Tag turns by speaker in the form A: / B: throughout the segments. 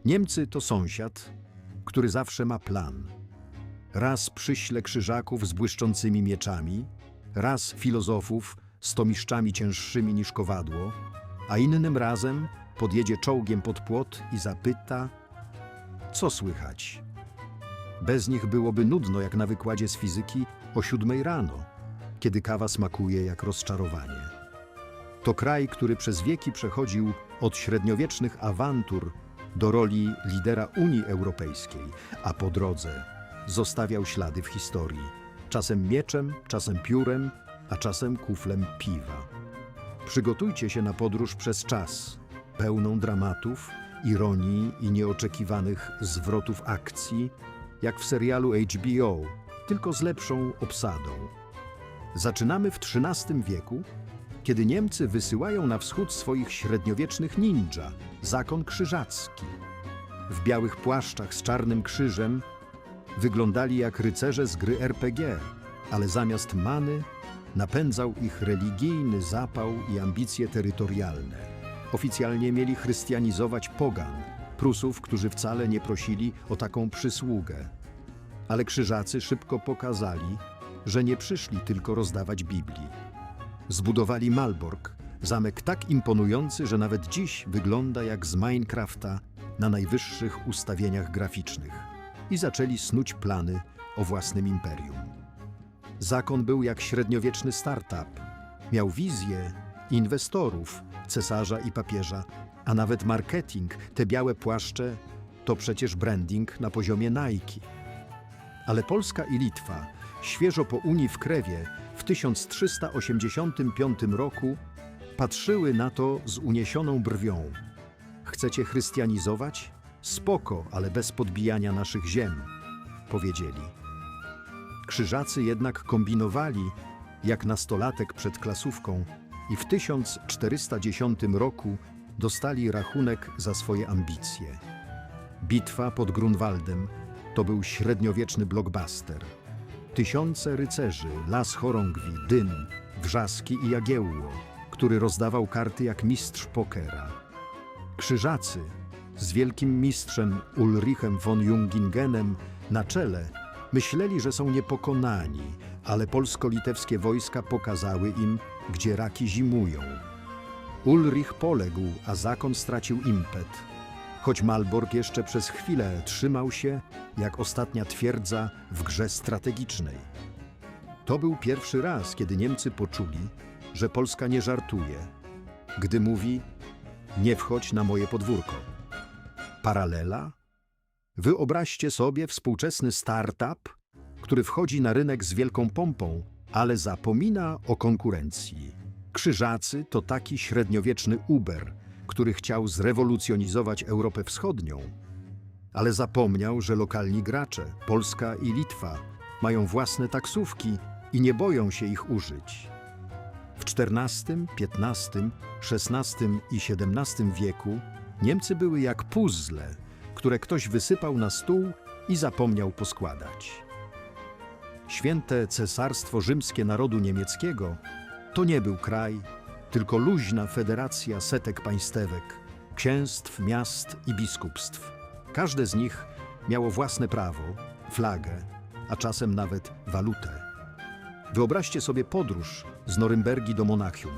A: Niemcy to sąsiad, który zawsze ma plan. Raz przyśle krzyżaków z błyszczącymi mieczami, raz filozofów z tomiszczami cięższymi niż kowadło, a innym razem podjedzie czołgiem pod płot i zapyta, co słychać. Bez nich byłoby nudno jak na wykładzie z fizyki o 7 rano, kiedy kawa smakuje jak rozczarowanie. To kraj, który przez wieki przechodził od średniowiecznych awantur do roli lidera Unii Europejskiej, a po drodze zostawiał ślady w historii. Czasem mieczem, czasem piórem, a czasem kuflem piwa. Przygotujcie się na podróż przez czas, pełną dramatów, ironii i nieoczekiwanych zwrotów akcji, jak w serialu HBO, tylko z lepszą obsadą. Zaczynamy w XIII wieku, kiedy Niemcy wysyłają na wschód swoich średniowiecznych ninja, zakon krzyżacki. W białych płaszczach z czarnym krzyżem wyglądali jak rycerze z gry RPG, ale zamiast many napędzał ich religijny zapał i ambicje terytorialne. Oficjalnie mieli chrystianizować pogan, Prusów, którzy wcale nie prosili o taką przysługę. Ale krzyżacy szybko pokazali, że nie przyszli tylko rozdawać Biblii. Zbudowali Malbork, zamek tak imponujący, że nawet dziś wygląda jak z Minecrafta na najwyższych ustawieniach graficznych, i zaczęli snuć plany o własnym imperium. Zakon był jak średniowieczny startup. Miał wizję inwestorów, cesarza i papieża, a nawet marketing. Te białe płaszcze to przecież branding na poziomie Nike. Ale Polska i Litwa, świeżo po Unii w Krewie, w 1385 roku patrzyły na to z uniesioną brwią. Chcecie chrystianizować? Spoko, ale bez podbijania naszych ziem, powiedzieli. Krzyżacy jednak kombinowali jak nastolatek przed klasówką i w 1410 roku dostali rachunek za swoje ambicje. Bitwa pod Grunwaldem to był średniowieczny blockbuster. Tysiące rycerzy, las chorągwi, dym, wrzaski i jagiełło, który rozdawał karty jak mistrz pokera. Krzyżacy z wielkim mistrzem Ulrichem von Jungingenem na czele myśleli, że są niepokonani, ale polsko-litewskie wojska pokazały im, gdzie raki zimują. Ulrich poległ, a zakon stracił impet. Choć Malbork jeszcze przez chwilę trzymał się jak ostatnia twierdza w grze strategicznej. To był pierwszy raz, kiedy Niemcy poczuli, że Polska nie żartuje, gdy mówi: nie wchodź na moje podwórko. Paralela? Wyobraźcie sobie współczesny startup, który wchodzi na rynek z wielką pompą, ale zapomina o konkurencji. Krzyżacy to taki średniowieczny Uber, który chciał zrewolucjonizować Europę Wschodnią, ale zapomniał, że lokalni gracze, Polska i Litwa, mają własne taksówki i nie boją się ich użyć. W XIV, XV, XVI i XVII wieku Niemcy były jak puzzle, które ktoś wysypał na stół i zapomniał poskładać. Święte Cesarstwo Rzymskie Narodu Niemieckiego to nie był kraj, tylko luźna federacja setek państewek, księstw, miast i biskupstw. Każde z nich miało własne prawo, flagę, a czasem nawet walutę. Wyobraźcie sobie podróż z Norymbergi do Monachium.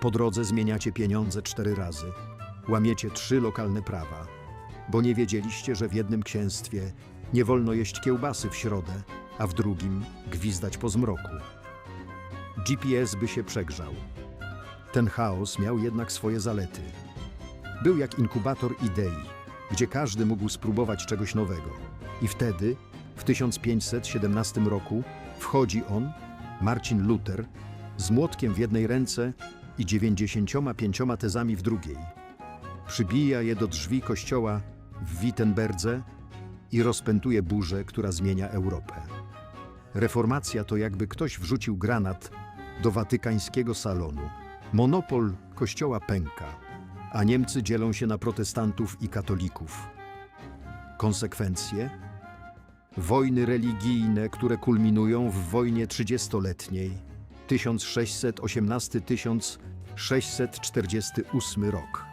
A: Po drodze zmieniacie pieniądze 4 razy, łamiecie 3 lokalne prawa, bo nie wiedzieliście, że w jednym księstwie nie wolno jeść kiełbasy w środę, a w drugim gwizdać po zmroku. GPS by się przegrzał. Ten chaos miał jednak swoje zalety. Był jak inkubator idei, gdzie każdy mógł spróbować czegoś nowego. I wtedy, w 1517 roku, wchodzi on, Marcin Luter, z młotkiem w jednej ręce i 95 tezami w drugiej. Przybija je do drzwi kościoła w Wittenberdze i rozpętuje burzę, która zmienia Europę. Reformacja to jakby ktoś wrzucił granat do watykańskiego salonu. Monopol kościoła pęka, a Niemcy dzielą się na protestantów i katolików. Konsekwencje? Wojny religijne, które kulminują w wojnie 30-letniej, 1618-1648 rok.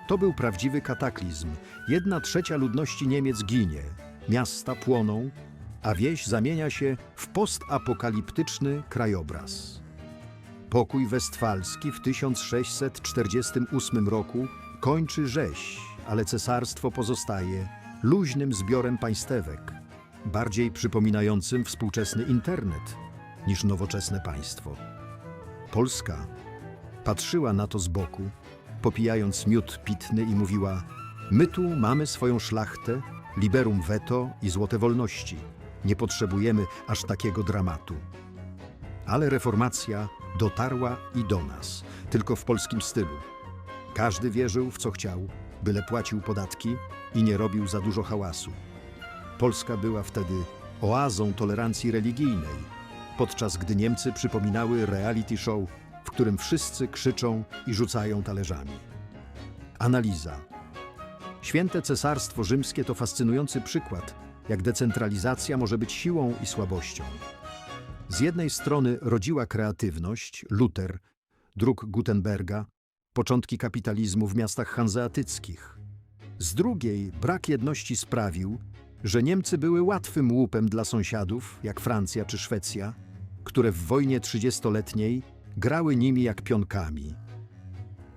A: To był prawdziwy kataklizm. 1/3 ludności Niemiec ginie, miasta płoną, a wieś zamienia się w postapokaliptyczny krajobraz. Pokój westfalski w 1648 roku kończy rzeź, ale cesarstwo pozostaje luźnym zbiorem państewek, bardziej przypominającym współczesny internet niż nowoczesne państwo. Polska patrzyła na to z boku, popijając miód pitny i mówiła: my tu mamy swoją szlachtę, liberum veto i złote wolności. Nie potrzebujemy aż takiego dramatu. Ale reformacja dotarła i do nas, tylko w polskim stylu. Każdy wierzył w co chciał, byle płacił podatki i nie robił za dużo hałasu. Polska była wtedy oazą tolerancji religijnej, podczas gdy Niemcy przypominały reality show, w którym wszyscy krzyczą i rzucają talerzami. Analiza. Święte Cesarstwo Rzymskie to fascynujący przykład, jak decentralizacja może być siłą i słabością. Z jednej strony rodziła kreatywność, Luter, druk Gutenberga, początki kapitalizmu w miastach hanzeatyckich. Z drugiej brak jedności sprawił, że Niemcy były łatwym łupem dla sąsiadów, jak Francja czy Szwecja, które w wojnie 30-letniej grały nimi jak pionkami.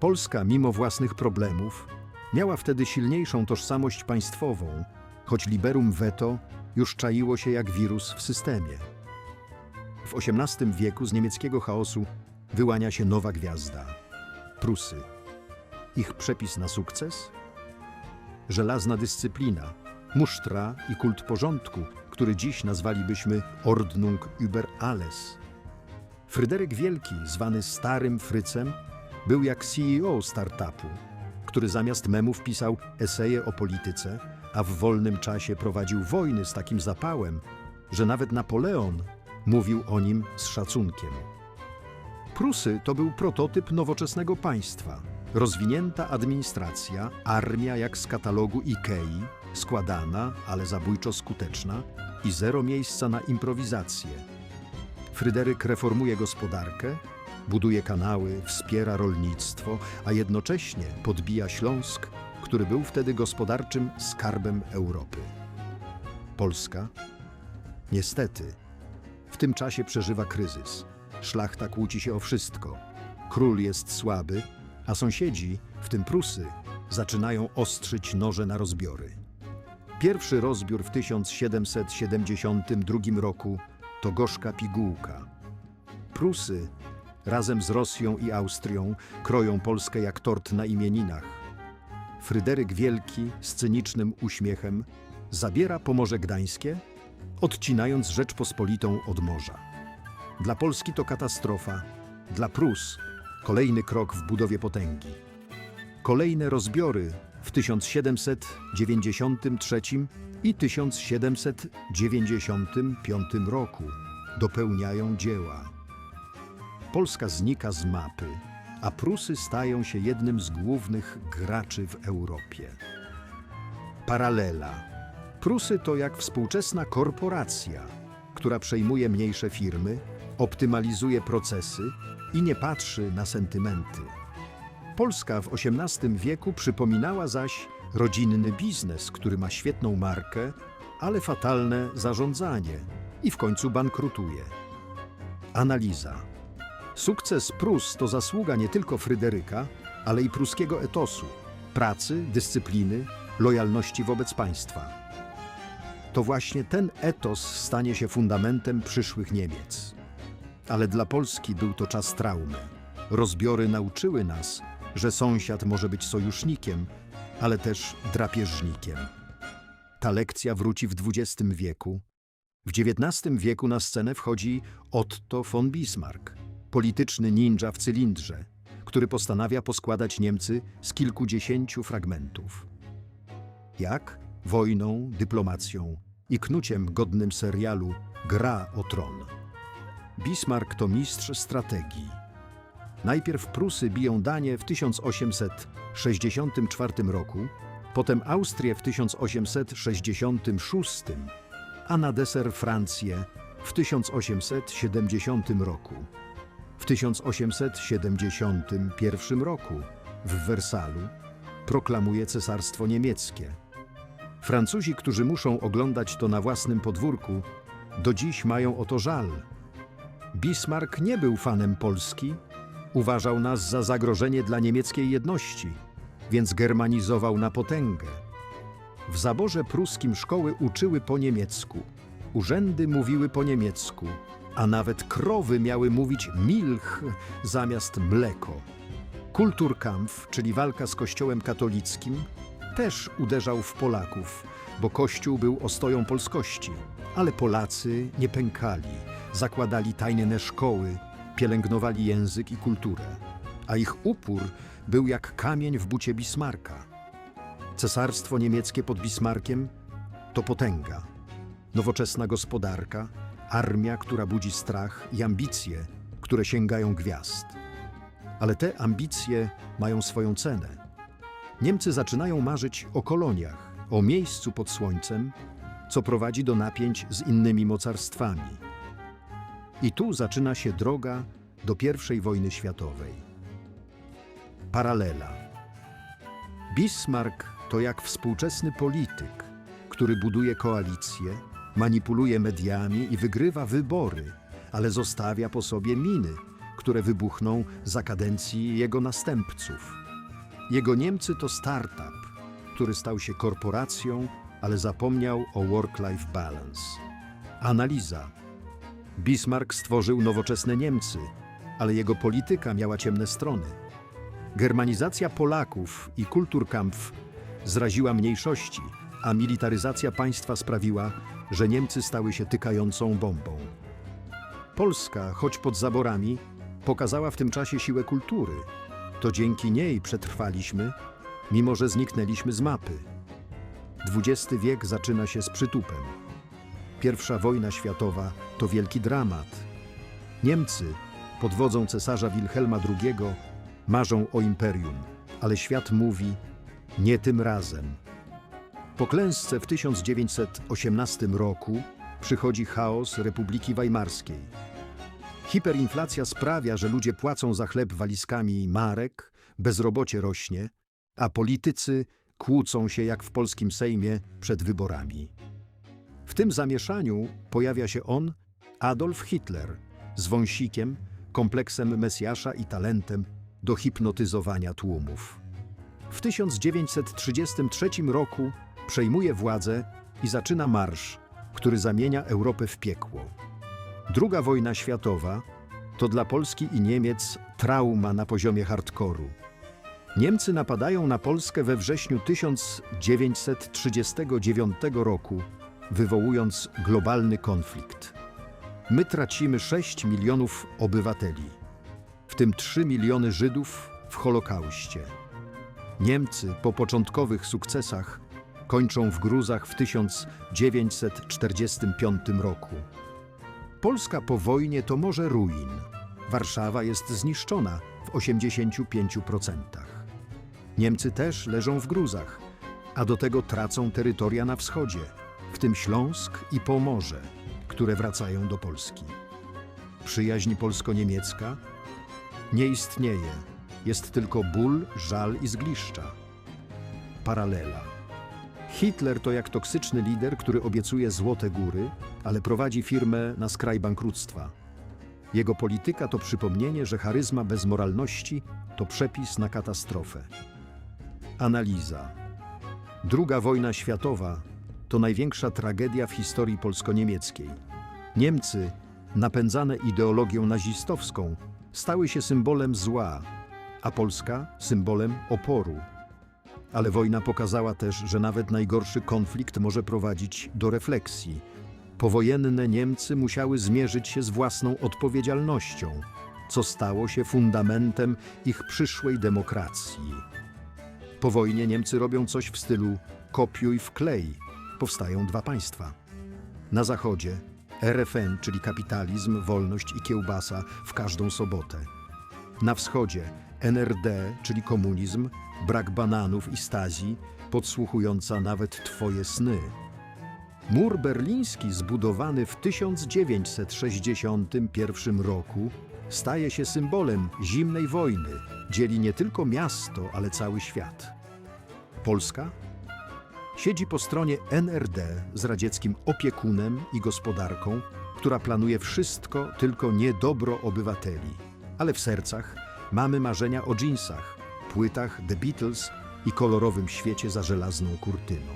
A: Polska, mimo własnych problemów, miała wtedy silniejszą tożsamość państwową, choć liberum veto już czaiło się jak wirus w systemie. W XVIII wieku z niemieckiego chaosu wyłania się nowa gwiazda – Prusy. Ich przepis na sukces? Żelazna dyscyplina, musztra i kult porządku, który dziś nazwalibyśmy Ordnung über alles. Fryderyk Wielki, zwany Starym Frycem, był jak CEO startupu, który zamiast memów pisał eseje o polityce, a w wolnym czasie prowadził wojny z takim zapałem, że nawet Napoleon mówił o nim z szacunkiem. Prusy to był prototyp nowoczesnego państwa. Rozwinięta administracja, armia jak z katalogu Ikei, składana, ale zabójczo skuteczna i zero miejsca na improwizację. Fryderyk reformuje gospodarkę, buduje kanały, wspiera rolnictwo, a jednocześnie podbija Śląsk, który był wtedy gospodarczym skarbem Europy. Polska, niestety, w tym czasie przeżywa kryzys. Szlachta kłóci się o wszystko. Król jest słaby, a sąsiedzi, w tym Prusy, zaczynają ostrzyć noże na rozbiory. Pierwszy rozbiór w 1772 roku to gorzka pigułka. Prusy razem z Rosją i Austrią kroją Polskę jak tort na imieninach. Fryderyk Wielki z cynicznym uśmiechem zabiera Pomorze Gdańskie, odcinając Rzeczpospolitą od morza. Dla Polski to katastrofa, dla Prus kolejny krok w budowie potęgi. Kolejne rozbiory w 1793 i 1795 roku dopełniają dzieła. Polska znika z mapy, a Prusy stają się jednym z głównych graczy w Europie. Paralela. Prusy to jak współczesna korporacja, która przejmuje mniejsze firmy, optymalizuje procesy i nie patrzy na sentymenty. Polska w XVIII wieku przypominała zaś rodzinny biznes, który ma świetną markę, ale fatalne zarządzanie i w końcu bankrutuje. Analiza. Sukces Prus to zasługa nie tylko Fryderyka, ale i pruskiego etosu, pracy, dyscypliny, lojalności wobec państwa. To właśnie ten etos stanie się fundamentem przyszłych Niemiec. Ale dla Polski był to czas traumy. Rozbiory nauczyły nas, że sąsiad może być sojusznikiem, ale też drapieżnikiem. Ta lekcja wróci w XX wieku. W XIX wieku na scenę wchodzi Otto von Bismarck, polityczny ninja w cylindrze, który postanawia poskładać Niemcy z kilkudziesięciu fragmentów. Jak? Wojną, dyplomacją i knuciem godnym serialu Gra o tron. Bismarck to mistrz strategii. Najpierw Prusy biją Danię w 1864 roku, potem Austrię w 1866, a na deser Francję w 1870 roku. W 1871 roku w Wersalu proklamuje cesarstwo niemieckie. Francuzi, którzy muszą oglądać to na własnym podwórku, do dziś mają o to żal. Bismarck nie był fanem Polski, uważał nas za zagrożenie dla niemieckiej jedności, więc germanizował na potęgę. W zaborze pruskim szkoły uczyły po niemiecku, urzędy mówiły po niemiecku, a nawet krowy miały mówić Milch zamiast mleko. Kulturkampf, czyli walka z Kościołem katolickim, też uderzał w Polaków, bo Kościół był ostoją polskości. Ale Polacy nie pękali, zakładali tajne szkoły, pielęgnowali język i kulturę, a ich upór był jak kamień w bucie Bismarcka. Cesarstwo niemieckie pod Bismarckiem to potęga, nowoczesna gospodarka, armia, która budzi strach i ambicje, które sięgają gwiazd. Ale te ambicje mają swoją cenę. Niemcy zaczynają marzyć o koloniach, o miejscu pod słońcem, co prowadzi do napięć z innymi mocarstwami. I tu zaczyna się droga do I wojny światowej. Paralela. Bismarck to jak współczesny polityk, który buduje koalicje, manipuluje mediami i wygrywa wybory, ale zostawia po sobie miny, które wybuchną za kadencji jego następców. Jego Niemcy to startup, który stał się korporacją, ale zapomniał o work-life balance. Analiza. Bismarck stworzył nowoczesne Niemcy, ale jego polityka miała ciemne strony. Germanizacja Polaków i Kulturkampf zraziła mniejszości, a militaryzacja państwa sprawiła, że Niemcy stały się tykającą bombą. Polska, choć pod zaborami, pokazała w tym czasie siłę kultury. To dzięki niej przetrwaliśmy, mimo że zniknęliśmy z mapy. XX wiek zaczyna się z przytupem. I wojna światowa to wielki dramat. Niemcy pod wodzą cesarza Wilhelma II marzą o imperium, ale świat mówi nie tym razem. Po klęsce w 1918 roku przychodzi chaos Republiki Weimarskiej. Hiperinflacja sprawia, że ludzie płacą za chleb walizkami marek, bezrobocie rośnie, a politycy kłócą się jak w polskim Sejmie przed wyborami. W tym zamieszaniu pojawia się on, Adolf Hitler, z wąsikiem, kompleksem Mesjasza i talentem do hipnotyzowania tłumów. W 1933 roku przejmuje władzę i zaczyna marsz, który zamienia Europę w piekło. II wojna światowa to dla Polski i Niemiec trauma na poziomie hardkoru. Niemcy napadają na Polskę we wrześniu 1939 roku, wywołując globalny konflikt. My tracimy 6 milionów obywateli, w tym 3 miliony Żydów w Holokauście. Niemcy po początkowych sukcesach kończą w gruzach w 1945 roku. Polska po wojnie to morze ruin. Warszawa jest zniszczona w 85%. Niemcy też leżą w gruzach, a do tego tracą terytoria na wschodzie, w tym Śląsk i Pomorze, które wracają do Polski. Przyjaźń polsko-niemiecka nie istnieje, jest tylko ból, żal i zgliszcza. Paralela. Hitler to jak toksyczny lider, który obiecuje złote góry, ale prowadzi firmę na skraj bankructwa. Jego polityka to przypomnienie, że charyzma bez moralności to przepis na katastrofę. Analiza. II wojna światowa to największa tragedia w historii polsko-niemieckiej. Niemcy, napędzane ideologią nazistowską, stały się symbolem zła, a Polska symbolem oporu. Ale wojna pokazała też, że nawet najgorszy konflikt może prowadzić do refleksji. Powojenne Niemcy musiały zmierzyć się z własną odpowiedzialnością, co stało się fundamentem ich przyszłej demokracji. Po wojnie Niemcy robią coś w stylu kopiuj wklej. Powstają dwa państwa. Na zachodzie RFN, czyli kapitalizm, wolność i kiełbasa w każdą sobotę. Na wschodzie NRD, czyli komunizm, brak bananów i Stazji, podsłuchująca nawet twoje sny. Mur berliński zbudowany w 1961 roku staje się symbolem zimnej wojny, dzieli nie tylko miasto, ale cały świat. Polska siedzi po stronie NRD z radzieckim opiekunem i gospodarką, która planuje wszystko, tylko nie dobro obywateli. Ale w sercach mamy marzenia o dżinsach, płytach The Beatles i kolorowym świecie za żelazną kurtyną.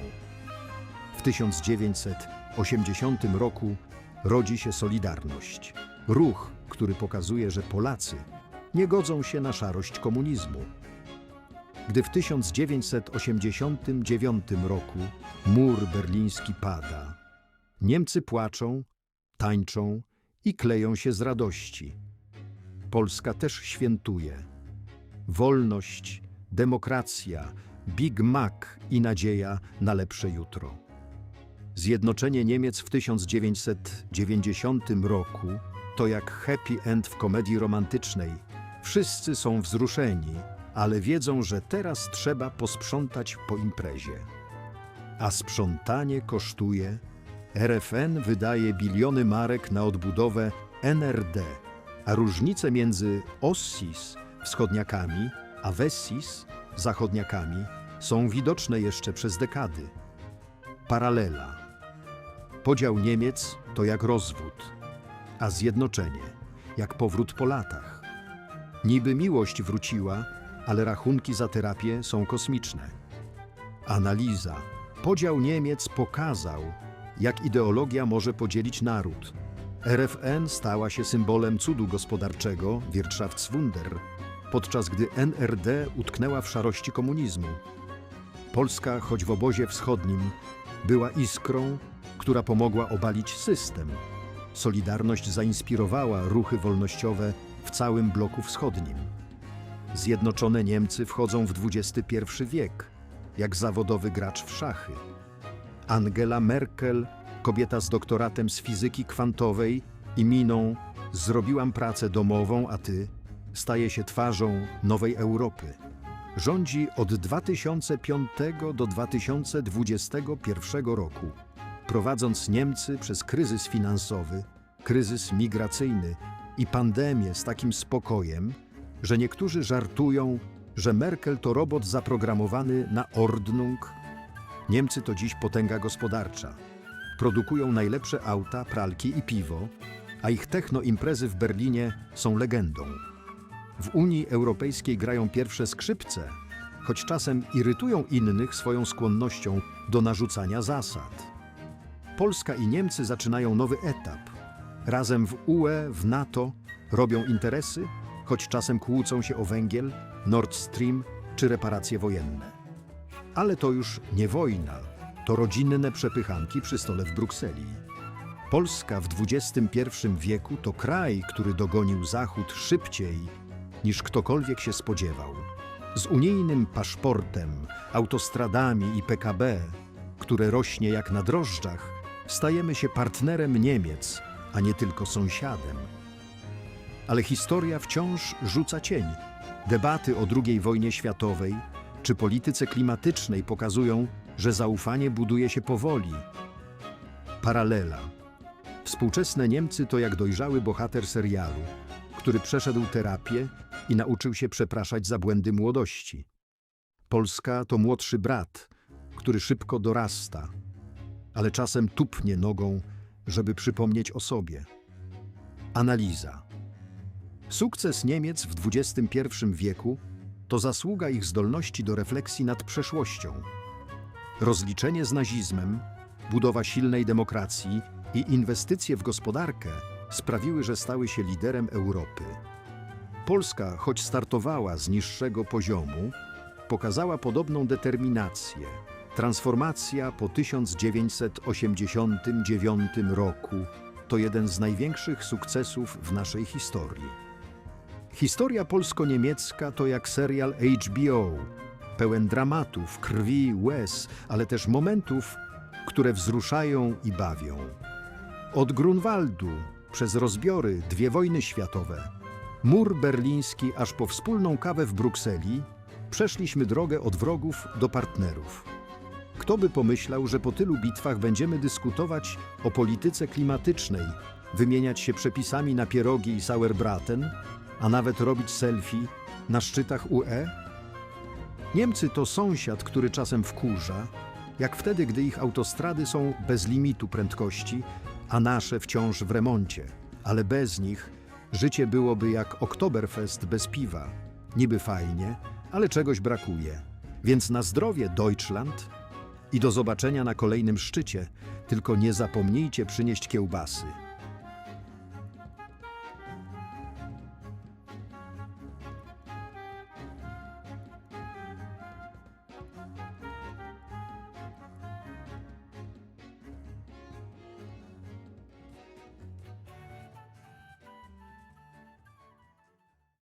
A: W 1980 roku rodzi się Solidarność. Ruch, który pokazuje, że Polacy nie godzą się na szarość komunizmu. Gdy w 1989 roku mur berliński pada, Niemcy płaczą, tańczą i kleją się z radości. Polska też świętuje. Wolność, demokracja, Big Mac i nadzieja na lepsze jutro. Zjednoczenie Niemiec w 1990 roku to jak happy end w komedii romantycznej. Wszyscy są wzruszeni, ale wiedzą, że teraz trzeba posprzątać po imprezie. A sprzątanie kosztuje. RFN wydaje biliony marek na odbudowę NRD, a różnice między Ossis, wschodniakami, a Wessis, zachodniakami, są widoczne jeszcze przez dekady. Paralela. Podział Niemiec to jak rozwód, a zjednoczenie jak powrót po latach. Niby miłość wróciła, ale rachunki za terapię są kosmiczne. Analiza. Podział Niemiec pokazał, jak ideologia może podzielić naród. RFN stała się symbolem cudu gospodarczego, Wirtschaftswunder, podczas gdy NRD utknęła w szarości komunizmu. Polska, choć w obozie wschodnim, była iskrą, która pomogła obalić system. Solidarność zainspirowała ruchy wolnościowe w całym bloku wschodnim. Zjednoczone Niemcy wchodzą w XXI wiek, jak zawodowy gracz w szachy. Angela Merkel, kobieta z doktoratem z fizyki kwantowej i miną „zrobiłam pracę domową, a ty” staje się twarzą nowej Europy. Rządzi od 2005 do 2021 roku, prowadząc Niemcy przez kryzys finansowy, kryzys migracyjny i pandemię z takim spokojem, że niektórzy żartują, że Merkel to robot zaprogramowany na Ordnung. Niemcy to dziś potęga gospodarcza. Produkują najlepsze auta, pralki i piwo, a ich technoimprezy w Berlinie są legendą. W Unii Europejskiej grają pierwsze skrzypce, choć czasem irytują innych swoją skłonnością do narzucania zasad. Polska i Niemcy zaczynają nowy etap. Razem w UE, w NATO robią interesy, choć czasem kłócą się o węgiel, Nord Stream czy reparacje wojenne. Ale to już nie wojna, to rodzinne przepychanki przy stole w Brukseli. Polska w XXI wieku to kraj, który dogonił Zachód szybciej, niż ktokolwiek się spodziewał. Z unijnym paszportem, autostradami i PKB, które rośnie jak na drożdżach, stajemy się partnerem Niemiec, a nie tylko sąsiadem. Ale historia wciąż rzuca cień. Debaty o II wojnie światowej czy polityce klimatycznej pokazują, że zaufanie buduje się powoli. Paralela. Współczesne Niemcy to jak dojrzały bohater serialu, który przeszedł terapię i nauczył się przepraszać za błędy młodości. Polska to młodszy brat, który szybko dorasta, ale czasem tupnie nogą, żeby przypomnieć o sobie. Analiza. Sukces Niemiec w XXI wieku to zasługa ich zdolności do refleksji nad przeszłością. Rozliczenie z nazizmem, budowa silnej demokracji i inwestycje w gospodarkę sprawiły, że stały się liderem Europy. Polska, choć startowała z niższego poziomu, pokazała podobną determinację. Transformacja po 1989 roku to jeden z największych sukcesów w naszej historii. Historia polsko-niemiecka to jak serial HBO, pełen dramatów, krwi, łez, ale też momentów, które wzruszają i bawią. Od Grunwaldu, przez rozbiory, 2 wojny światowe, mur berliński, aż po wspólną kawę w Brukseli, przeszliśmy drogę od wrogów do partnerów. Kto by pomyślał, że po tylu bitwach będziemy dyskutować o polityce klimatycznej, wymieniać się przepisami na pierogi i Sauerbraten, a nawet robić selfie na szczytach UE? Niemcy to sąsiad, który czasem wkurza, jak wtedy, gdy ich autostrady są bez limitu prędkości, a nasze wciąż w remoncie. Ale bez nich życie byłoby jak Oktoberfest bez piwa. Niby fajnie, ale czegoś brakuje. Więc na zdrowie Deutschland i do zobaczenia na kolejnym szczycie. Tylko nie zapomnijcie przynieść kiełbasy.